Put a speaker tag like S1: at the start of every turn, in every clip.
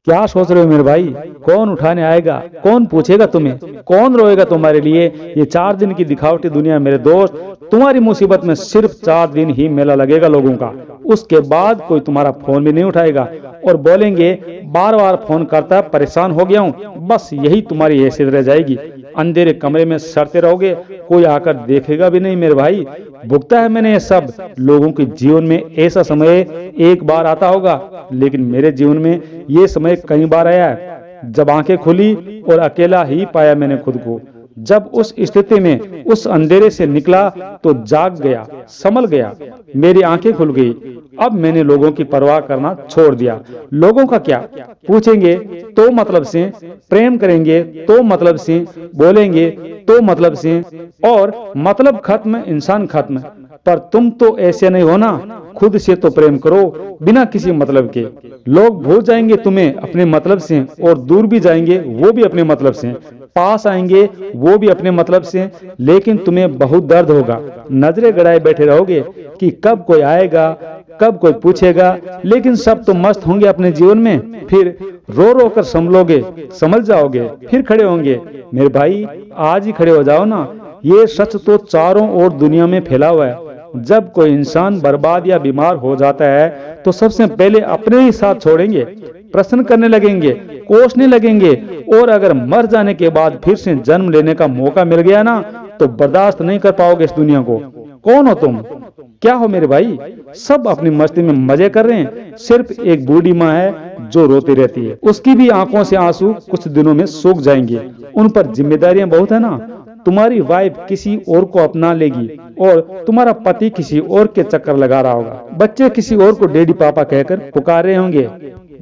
S1: क्या सोच रहे हो मेरे भाई? कौन उठाने आएगा? कौन पूछेगा तुम्हें? कौन रोएगा तुम्हारे लिए? ये 4 दिन की दिखावटी दुनिया मेरे दोस्त, तुम्हारी मुसीबत में सिर्फ 4 दिन ही मेला लगेगा लोगों का। उसके बाद कोई तुम्हारा फोन भी नहीं उठाएगा और बोलेंगे बार बार फोन करता है, परेशान हो गया हूँ। बस यही तुम्हारी हैसियत रह जाएगी। अंधेरे कमरे में सड़ते रहोगे, कोई आकर देखेगा भी नहीं मेरे भाई। भुगता है मैंने ये सब। लोगों के जीवन में ऐसा समय एक बार आता होगा, लेकिन मेरे जीवन में ये समय कई बार आया है। जब आंखें खुली और अकेला ही पाया मैंने खुद को। जब उस स्थिति में उस अंधेरे से निकला तो जाग गया, संभल गया, मेरी आंखें खुल गई। अब मैंने लोगों की परवाह करना छोड़ दिया। लोगों का क्या पूछेंगे तो मतलब से, प्रेम करेंगे तो मतलब से, बोलेंगे तो मतलब से, और मतलब खत्म, इंसान खत्म। पर तुम तो ऐसे नहीं हो ना। खुद से तो प्रेम करो बिना किसी मतलब के। लोग भूल जाएंगे तुम्हें अपने मतलब से, और दूर भी जाएंगे वो भी अपने मतलब से, पास आएंगे वो भी अपने मतलब से। लेकिन तुम्हें बहुत दर्द होगा। नजरें गड़ाए बैठे रहोगे कि कब कोई आएगा, कब कोई पूछेगा। लेकिन सब तो मस्त होंगे अपने जीवन में। फिर रो रो कर संभलोगे, समझ जाओगे, फिर खड़े होंगे। मेरे भाई आज ही खड़े हो जाओ ना। ये सच तो चारों ओर दुनिया में फैला हुआ है। जब कोई इंसान बर्बाद या बीमार हो जाता है तो सबसे पहले अपने ही साथ छोड़ेंगे, प्रश्न करने लगेंगे, कोसने लगेंगे। और अगर मर जाने के बाद फिर से जन्म लेने का मौका मिल गया ना, तो बर्दाश्त नहीं कर पाओगे इस दुनिया को। कौन हो तुम? क्या हो मेरे भाई? सब अपनी मस्ती में मजे कर रहे हैं। सिर्फ एक बूढ़ी माँ है जो रोती रहती है। उसकी भी आंखों से आंसू कुछ दिनों में सूख जाएंगे। उन पर जिम्मेदारियां बहुत है ना। तुम्हारी वाइफ किसी और को अपना लेगी और तुम्हारा पति किसी और के चक्कर लगा रहा होगा। बच्चे किसी और को डैडी पापा कहकर पुकार रहे होंगे।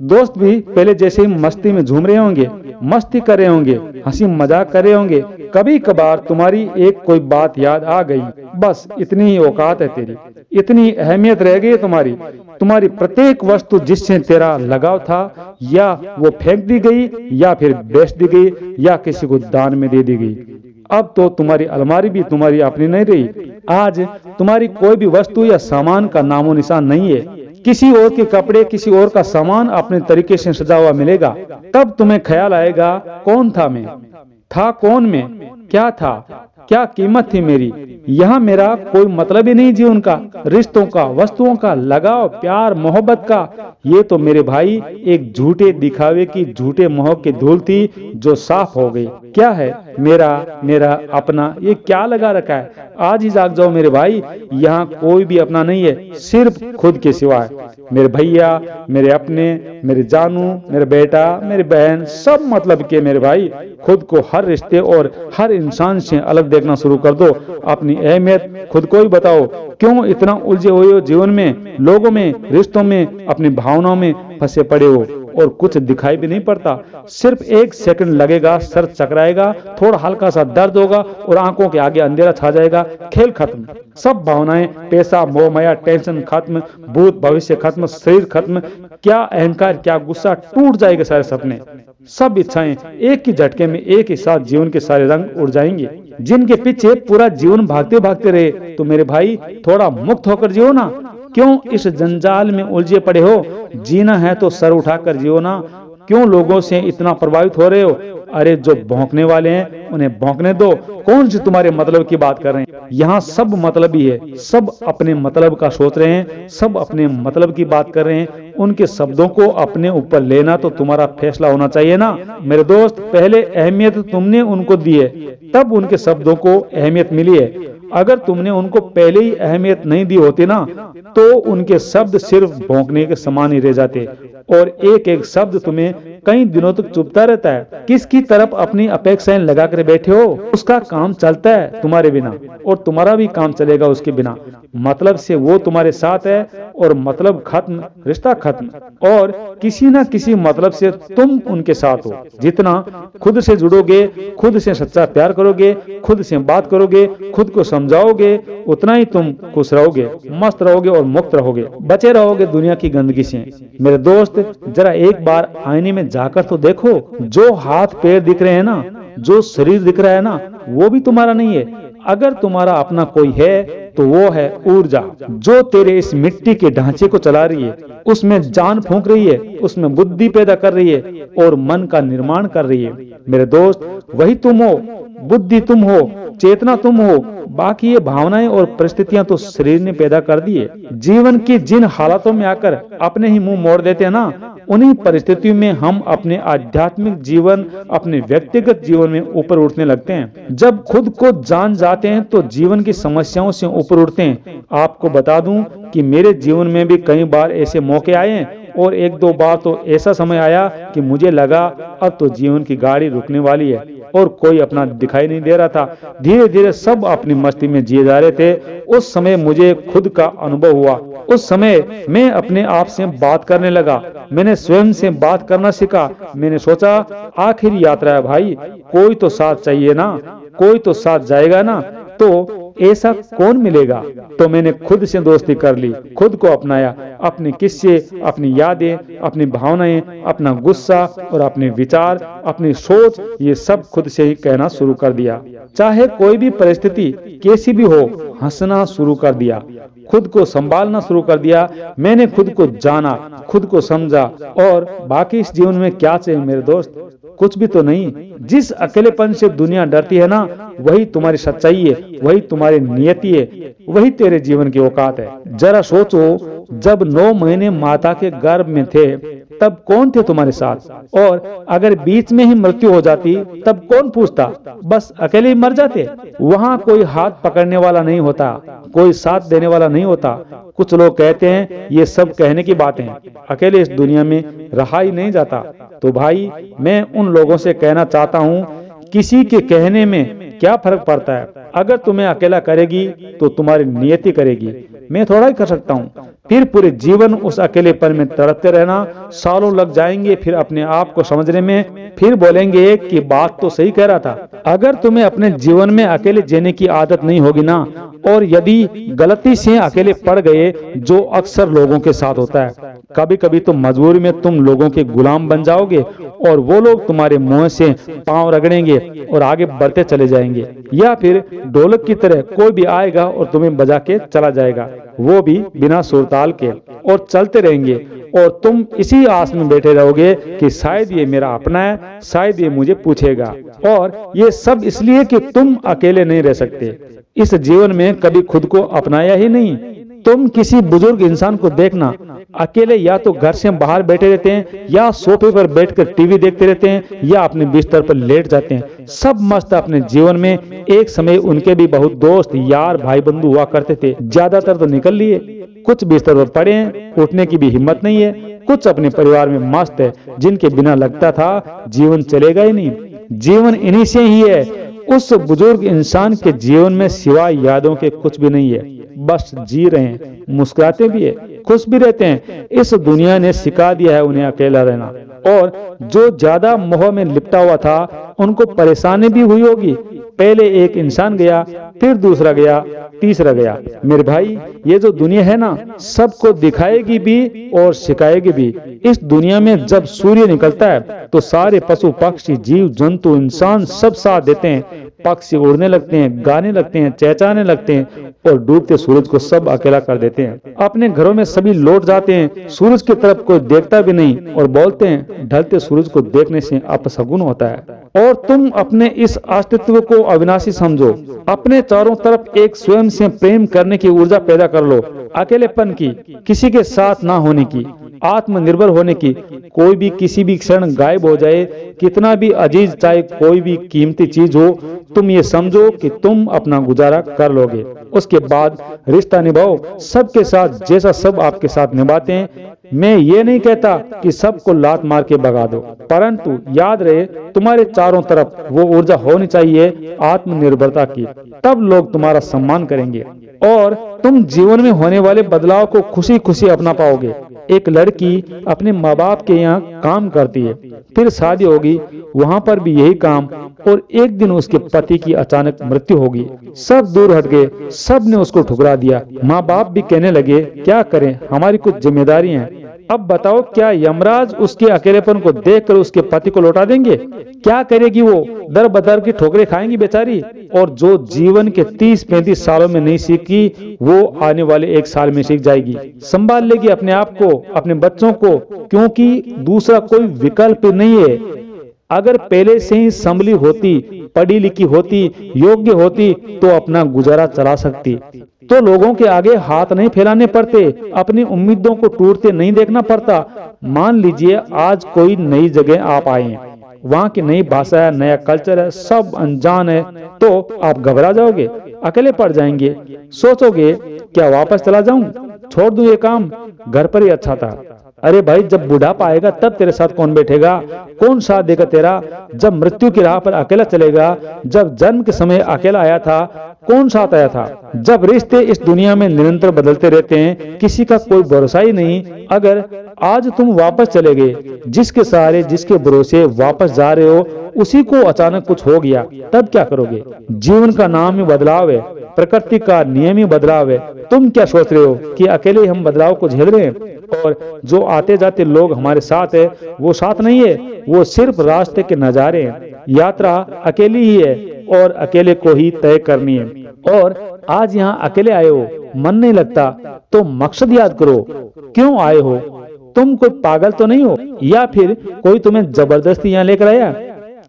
S1: दोस्त भी पहले जैसे ही मस्ती में झूम रहे होंगे, मस्ती कर रहे होंगे, हंसी मजाक कर रहे होंगे। कभी कभार तुम्हारी एक कोई बात याद आ गई, बस इतनी ही औकात है तेरी, इतनी अहमियत रह गई है तुम्हारी। तुम्हारी प्रत्येक वस्तु जिससे तेरा लगाव था, या वो फेंक दी गई, या फिर बेच दी गई, या किसी को दान में दे दी गई। अब तो तुम्हारी अलमारी भी तुम्हारी अपनी नहीं रही। आज तुम्हारी कोई भी वस्तु या सामान का नामो निशान नहीं है। किसी और के कपड़े, किसी और का सामान अपने तरीके से सजा हुआ मिलेगा। तब तुम्हें ख्याल आएगा कौन था मैं, था कौन मैं, क्या था, क्या कीमत थी मेरी। यहाँ मेरा कोई मतलब ही नहीं जीवन का, रिश्तों का, वस्तुओं का, लगाव, प्यार, मोहब्बत का। ये तो मेरे भाई एक झूठे दिखावे की, झूठे मोह की धूल थी जो साफ हो गई। क्या है मेरा, मेरा अपना, ये क्या लगा रखा है? आज ही जाग जाओ मेरे भाई। यहाँ कोई भी अपना नहीं है, सिर्फ खुद के सिवाय। मेरे भैया, मेरे अपने, मेरे जानू, मेरे बेटा, मेरी बहन, सब मतलब के मेरे भाई। खुद को हर रिश्ते और हर इंसान से अलग देखना शुरू कर दो। अपनी अहमियत खुद को ही बताओ। क्यों इतना उलझे हुए हो जीवन में, लोगों में, रिश्तों में, अपनी भावनाओं में फंसे पड़े हो और कुछ दिखाई भी नहीं पड़ता। सिर्फ 1 सेकंड लगेगा, सर चकराएगा, थोड़ा हल्का सा दर्द होगा और आंखों के आगे अंधेरा छा जाएगा। खेल खत्म। सब भावनाएं, पैसा, मोह माया, टेंशन खत्म, भूत भविष्य खत्म, शरीर खत्म, क्या अहंकार, क्या गुस्सा, टूट जाएंगे सारे सपने। सब इच्छाएं एक ही झटके में, एक ही साथ जीवन के सारे रंग उड़ जाएंगे। जिनके पीछे पूरा जीवन भागते भागते रहे, तो मेरे भाई थोड़ा मुक्त होकर जियो ना। क्यों इस जंजाल में उलझे पड़े हो? जीना है तो सर उठाकर जियो ना। क्यों लोगों से इतना प्रभावित हो रहे हो? अरे जो भौंकने वाले हैं उन्हें भौंकने दो। कौन से तुम्हारे मतलब की बात कर रहे हैं? यहाँ सब मतलब ही है। सब अपने मतलब का सोच रहे हैं, सब अपने मतलब की बात कर रहे हैं। उनके शब्दों को अपने ऊपर लेना तो तुम्हारा फैसला होना चाहिए ना मेरे दोस्त। पहले अहमियत तुमने उनको दी है, तब उनके शब्दों को अहमियत मिली है। अगर तुमने उनको पहले ही अहमियत नहीं दी होती ना, तो उनके शब्द सिर्फ भौंकने के समान ही रह जाते, और एक एक शब्द तुम्हें कई दिनों तक चुभता रहता है। किसकी तरफ अपनी अपेक्षाएं लगा कर बैठे हो? उसका काम चलता है तुम्हारे बिना, और तुम्हारा भी काम चलेगा उसके बिना। मतलब से वो तुम्हारे साथ है, और मतलब खत्म, रिश्ता खत्म, और किसी ना किसी मतलब से तुम उनके साथ हो। जितना खुद से जुड़ोगे, खुद से सच्चा प्यार करोगे, खुद से बात करोगे, खुद को समझाओगे, उतना ही तुम खुश रहोगे, मस्त रहोगे और मुक्त रहोगे, बचे रहोगे दुनिया की गंदगी से। मेरे दोस्त जरा एक बार आईने में जाकर तो देखो। जो हाथ पैर दिख रहे हैं ना, जो शरीर दिख रहा है ना, वो भी तुम्हारा नहीं है। अगर तुम्हारा अपना कोई है तो वो है ऊर्जा, जो तेरे इस मिट्टी के ढांचे को चला रही है, उसमें जान फूंक रही है, उसमें बुद्धि पैदा कर रही है और मन का निर्माण कर रही है। मेरे दोस्त, वही तुम हो, बुद्धि तुम हो, चेतना तुम हो। बाकी ये भावनाएं और परिस्थितियां तो शरीर ने पैदा कर दी है। जीवन की जिन हालातों में आकर अपने ही मुंह मोड़ देते हैं ना, उन्हीं परिस्थितियों में हम अपने आध्यात्मिक जीवन, अपने व्यक्तिगत जीवन में ऊपर उठने लगते हैं। जब खुद को जान जाते हैं तो जीवन की समस्याओं से ऊपर उठते हैं। आपको बता दूं कि मेरे जीवन में भी कई बार ऐसे मौके आए हैं और एक दो बार तो ऐसा समय आया कि मुझे लगा अब तो जीवन की गाड़ी रुकने वाली है और कोई अपना दिखाई नहीं दे रहा था। धीरे धीरे सब अपनी मस्ती में जिए जा रहे थे। उस समय मुझे खुद का अनुभव हुआ। उस समय मैं अपने आप से बात करने लगा। मैंने स्वयं से बात करना सीखा। मैंने सोचा, आखिर यात्रा है भाई, कोई तो साथ चाहिए ना, कोई तो साथ जाएगा ना, तो ऐसा कौन मिलेगा। तो मैंने खुद से दोस्ती कर ली, खुद को अपनाया। अपने किस्से, अपनी यादें, अपनी भावनाएं, अपना गुस्सा और अपने विचार, अपनी सोच, ये सब खुद से ही कहना शुरू कर दिया। चाहे कोई भी परिस्थिति कैसी भी हो, हंसना शुरू कर दिया, खुद को संभालना शुरू कर दिया। मैंने खुद को जाना, खुद को समझा। और बाकी इस जीवन में क्या चाहिए मेरे दोस्त? कुछ भी तो नहीं। जिस अकेलेपन से दुनिया डरती है ना, वही तुम्हारी सच्चाई है, वही तुम्हारी नियति है, वही तेरे जीवन की औकात है। जरा सोचो, जब 9 महीने माता के गर्भ में थे तब कौन थे तुम्हारे साथ? और अगर बीच में ही मृत्यु हो जाती तब कौन पूछता? बस अकेले ही मर जाते। वहाँ कोई हाथ पकड़ने वाला नहीं होता, कोई साथ देने वाला नहीं होता। कुछ लोग कहते हैं ये सब कहने की बातें हैं, अकेले इस दुनिया में रहा ही नहीं जाता। तो भाई, मैं उन लोगों से कहना चाहता हूँ, किसी के कहने में क्या फर्क पड़ता है? अगर तुम्हें अकेला करेगी तो तुम्हारी नियति करेगी। मैं थोड़ा ही कर सकता हूँ। फिर पूरे जीवन उस अकेलेपन में तड़पते रहना। सालों लग जाएंगे फिर अपने आप को समझने में। फिर बोलेंगे कि बात तो सही कह रहा था। अगर तुम्हें अपने जीवन में अकेले जीने की आदत नहीं होगी ना, और यदि गलती से अकेले पड़ गए, जो अक्सर लोगों के साथ होता है, कभी कभी तो मजबूरी में तुम लोगों के गुलाम बन जाओगे और वो लोग तुम्हारे मुंह से पांव रगड़ेंगे और आगे बढ़ते चले जाएंगे। या फिर ढोलक की तरह कोई भी आएगा और तुम्हें बजा के चला जाएगा, वो भी बिना सुरताल के, और चलते रहेंगे। और तुम इसी आस में बैठे रहोगे कि शायद ये मेरा अपना है, शायद ये मुझे पूछेगा। और ये सब इसलिए कि तुम अकेले नहीं रह सकते। इस जीवन में कभी खुद को अपनाया ही नहीं। तुम किसी बुजुर्ग इंसान को देखना, अकेले या तो घर से बाहर बैठे रहते हैं, या सोफे पर बैठकर टीवी देखते रहते हैं, या अपने बिस्तर पर लेट जाते हैं। सब मस्त अपने जीवन में। एक समय उनके भी बहुत दोस्त, यार, भाई बंधु हुआ करते थे। ज्यादातर तो निकल लिए, कुछ बिस्तर पर पड़े हैं, उठने की भी हिम्मत नहीं है। कुछ अपने परिवार में मस्त है, जिनके बिना लगता था जीवन चलेगा ही नहीं। जीवन इन्हीं से ही है। उस बुजुर्ग इंसान के जीवन में सिवाय यादों के कुछ भी नहीं है। बस जी रहे हैं, मुस्कुराते भी है, खुश भी रहते हैं। इस दुनिया ने सिखा दिया है उन्हें अकेला रहना। और जो ज्यादा मोह में लिपटा हुआ था, उनको परेशानी भी हुई होगी। पहले एक इंसान गया, फिर दूसरा गया, तीसरा गया। मेरे भाई, ये जो दुनिया है ना, सबको दिखाएगी भी और सिखाएगी भी। इस दुनिया में जब सूर्य निकलता है तो सारे पशु पक्षी, जीव जंतु, इंसान सब साथ देते हैं। पक्षी उड़ने लगते हैं, गाने लगते हैं, चहचहाने लगते हैं, और डूबते सूरज को सब अकेला कर देते हैं। अपने घरों में सभी लौट जाते हैं, सूरज की तरफ कोई देखता भी नहीं, और बोलते हैं ढलते सूरज को देखने से अपशगुन होता है। और तुम अपने इस अस्तित्व को अविनाशी समझो। अपने चारों तरफ एक स्वयं से प्रेम करने की ऊर्जा पैदा कर लो। अकेलेपन की, किसी के साथ ना होने की, आत्मनिर्भर होने की। कोई भी किसी भी क्षण गायब हो जाए, कितना भी अजीज चाहे कोई भी कीमती चीज हो, तुम ये समझो कि तुम अपना गुजारा कर लोगे। उसके बाद रिश्ता निभाओ सबके साथ, जैसा सब आपके साथ निभाते हैं। मैं ये नहीं कहता कि सबको लात मार के भगा दो, परंतु याद रहे, तुम्हारे चारों तरफ वो ऊर्जा होनी चाहिए आत्मनिर्भरता की। तब लोग तुम्हारा सम्मान करेंगे और तुम जीवन में होने वाले बदलाव को खुशी खुशी अपना पाओगे। एक लड़की अपने माँ बाप के यहाँ काम करती है, फिर शादी होगी, वहाँ पर भी यही काम, और एक दिन उसके पति की अचानक मृत्यु होगी। सब दूर हट गए, सब ने उसको ठुकरा दिया। माँ बाप भी कहने लगे क्या करें, हमारी कुछ जिम्मेदारी हैं। अब बताओ, क्या यमराज उसके अकेलेपन को देखकर उसके पति को लौटा देंगे? क्या करेगी वो? दर बदर की ठोकरें खाएंगी बेचारी। और जो जीवन के 30-35 सालों में नहीं सीखी, वो आने वाले 1 साल में सीख जाएगी। संभाल लेगी अपने आप को, अपने बच्चों को, क्योंकि दूसरा कोई विकल्प नहीं है। अगर पहले से ही संभली होती, पढ़ी लिखी होती, योग्य होती, तो अपना गुजारा चला सकती। तो लोगों के आगे हाथ नहीं फैलाने पड़ते, अपनी उम्मीदों को टूटते नहीं देखना पड़ता। मान लीजिए आज कोई नई जगह आप आए हैं, वहाँ की नई भाषा है, नया कल्चर है, सब अनजान है, तो आप घबरा जाओगे, अकेले पड़ जाएंगे। सोचोगे क्या वापस चला जाऊं, छोड़ दूं ये काम, घर पर ही अच्छा था। अरे भाई, जब बुढ़ापा आएगा तब तेरे साथ कौन बैठेगा, कौन साथ देगा तेरा? जब मृत्यु की राह पर अकेला चलेगा, जब जन्म के समय अकेला आया था, कौन साथ आया था? जब रिश्ते इस दुनिया में निरंतर बदलते रहते हैं, किसी का कोई भरोसा ही नहीं। अगर आज तुम वापस चले गए, जिसके सहारे, जिसके भरोसे वापस जा रहे हो, उसी को अचानक कुछ हो गया, तब क्या करोगे? जीवन का नाम ही बदलाव है, प्रकृति का नियम ही बदलाव है। तुम क्या सोच रहे हो कि अकेले हम बदलाव को झेल रहे हैं और जो आते जाते लोग हमारे साथ है वो साथ नहीं है, वो सिर्फ रास्ते के नजारे हैं। यात्रा अकेली ही है और अकेले को ही तय करनी है। और आज यहाँ अकेले आए हो, मन नहीं लगता, तो मकसद याद करो, क्यों आए हो? तुम कोई पागल तो नहीं हो, या फिर कोई तुम्हें जबरदस्ती यहाँ लेकर आया?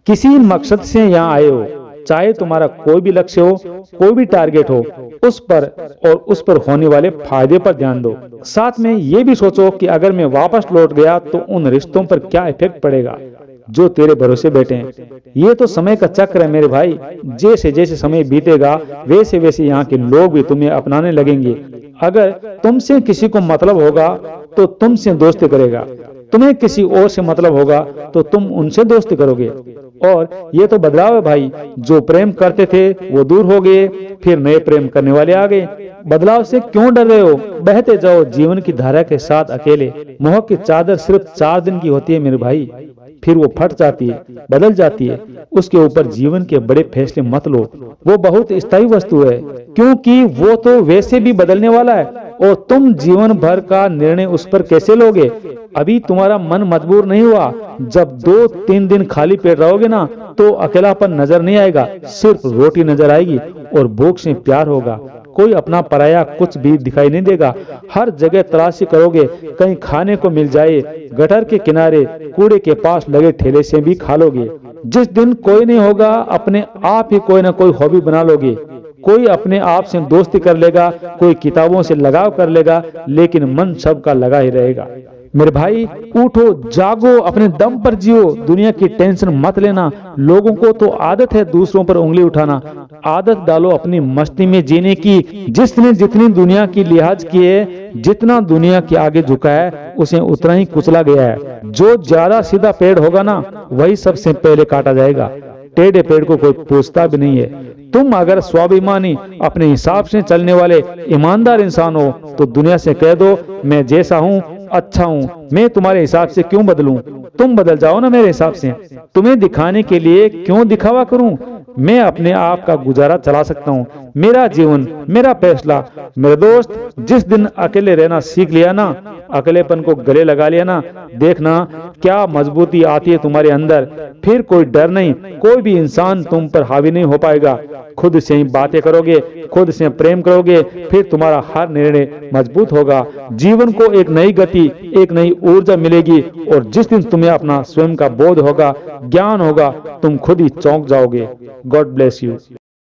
S1: किसी मकसद से यहाँ आए हो। चाहे तुम्हारा कोई भी लक्ष्य हो, कोई भी टारगेट हो, उस पर और उस पर होने वाले फायदे पर ध्यान दो। साथ में ये भी सोचो कि अगर मैं वापस लौट गया तो उन रिश्तों पर क्या इफेक्ट पड़ेगा जो तेरे भरोसे बैठे हैं। ये तो समय का चक्र है मेरे भाई, जैसे जैसे समय बीतेगा वैसे वैसे यहाँ के लोग भी तुम्हें अपनाने लगेंगे। अगर तुमसे किसी को मतलब होगा तो तुमसे दोस्ती करेगा, तुम्हें किसी और से मतलब होगा तो तुम उनसे दोस्ती करोगे। और ये तो बदलाव है भाई, जो प्रेम करते थे वो दूर हो गए, फिर नए प्रेम करने वाले आ गए। बदलाव से क्यों डर रहे हो? बहते जाओ जीवन की धारा के साथ अकेले। मोह की चादर सिर्फ 4 दिन की होती है मेरे भाई, फिर वो फट जाती है, बदल जाती है। उसके ऊपर जीवन के बड़े फैसले मत लो, वो बहुत स्थायी वस्तु है, क्योंकि वो तो वैसे भी बदलने वाला है। और तुम जीवन भर का निर्णय उस पर कैसे लोगे? अभी तुम्हारा मन मजबूर नहीं हुआ। जब 2-3 दिन खाली पेट रहोगे ना, तो अकेलापन नजर नहीं आएगा, सिर्फ रोटी नजर आएगी और भूख से प्यार होगा। कोई अपना पराया कुछ भी दिखाई नहीं देगा। हर जगह तलाशी करोगे, कहीं खाने को मिल जाए, गटर के किनारे, कूड़े के पास लगे ठेले से भी खा लोगे। जिस दिन कोई नहीं होगा, अपने आप ही कोई ना कोई हॉबी बना लोगे। कोई अपने आप से दोस्ती कर लेगा, कोई किताबों से लगाव कर लेगा, लेकिन मन सबका लगा ही रहेगा। मेरे भाई उठो, जागो, अपने दम पर जियो, दुनिया की टेंशन मत लेना। लोगों को तो आदत है दूसरों पर उंगली उठाना। आदत डालो अपनी मस्ती में जीने की। जिसने जितनी दुनिया की लिहाज की है, जितना दुनिया के आगे झुका है, उसे उतना ही कुचला गया है। जो ज्यादा सीधा पेड़ होगा ना, वही सबसे पहले काटा जाएगा। टेढ़े पेड़ को कोई पूछता भी नहीं है। तुम अगर स्वाभिमानी, अपने हिसाब से चलने वाले ईमानदार इंसान हो, तो दुनिया से कह दो, मैं जैसा हूँ अच्छा हूँ, मैं तुम्हारे हिसाब से क्यों बदलूं? तुम बदल जाओ ना मेरे हिसाब से। तुम्हें दिखाने के लिए क्यों दिखावा करूं? मैं अपने आप का गुजारा चला सकता हूँ, मेरा जीवन, मेरा फैसला। मेरे दोस्त, जिस दिन अकेले रहना सीख लिया ना, अकेलेपन को गले लगा लिया ना, देखना क्या मजबूती आती है तुम्हारे अंदर। फिर कोई डर नहीं, कोई भी इंसान तुम पर हावी नहीं हो पाएगा। खुद से ही बातें करोगे, खुद से प्रेम करोगे, फिर तुम्हारा हर निर्णय मजबूत होगा। जीवन को एक नई गति, एक नई ऊर्जा मिलेगी। और जिस दिन तुम्हें अपना स्वयं का बोध होगा, ज्ञान होगा, तुम खुद ही चौंक जाओगे। God bless you.